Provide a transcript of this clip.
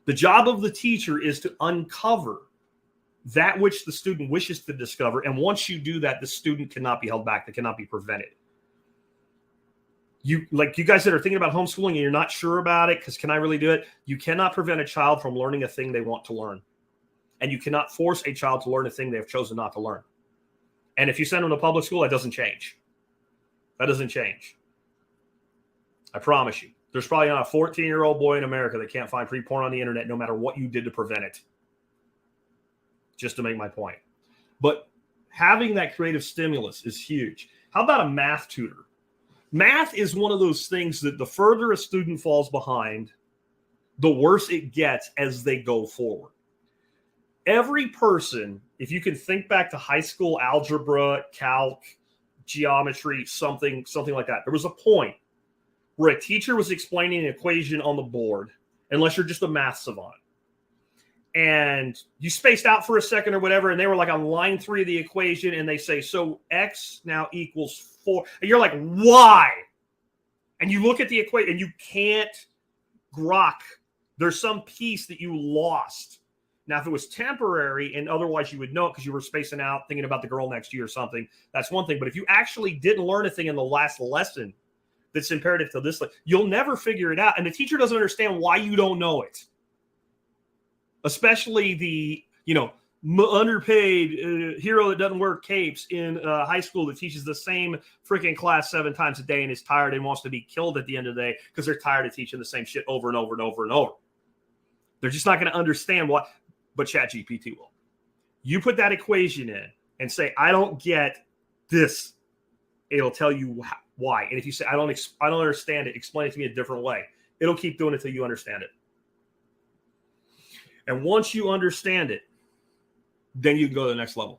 The job of the teacher is to uncover that which the student wishes to discover. And once you do that, the student cannot be held back. It cannot be prevented. You guys that are thinking about homeschooling and you're not sure about it, because can I really do it? You cannot prevent a child from learning a thing they want to learn. And you cannot force a child to learn a thing they have chosen not to learn. And if you send them to public school, that doesn't change. That doesn't change. I promise you. There's probably not a 14-year-old boy in America that can't find pre-porn on the internet no matter what you did to prevent it. Just to make my point. But having that creative stimulus is huge. How about a math tutor? Math is one of those things that the further a student falls behind, the worse it gets as they go forward. Every person, if you can think back to high school algebra, calc, geometry, something like that, there was a point where a teacher was explaining an equation on the board, unless you're just a math savant. And you spaced out for a second or whatever, and they were like on line 3 of the equation, and they say, so X now equals 4. And you're like, why? And you look at the equation, and you can't grok. There's some piece that you lost. Now, if it was temporary, and otherwise you would know it because you were spacing out, thinking about the girl next to you or something, that's one thing. But if you actually didn't learn a thing in the last lesson that's imperative to this, you'll never figure it out. And the teacher doesn't understand why you don't know it. Especially the, underpaid hero that doesn't wear capes in high school that teaches the same freaking class 7 times a day and is tired and wants to be killed at the end of the day because they're tired of teaching the same shit over and over and over and over. They're just not going to understand what, but ChatGPT will. You put that equation in and say, I don't get this. It'll tell you why. And if you say, I don't understand it, explain it to me a different way. It'll keep doing it until you understand it. And once you understand it, then you can go to the next level.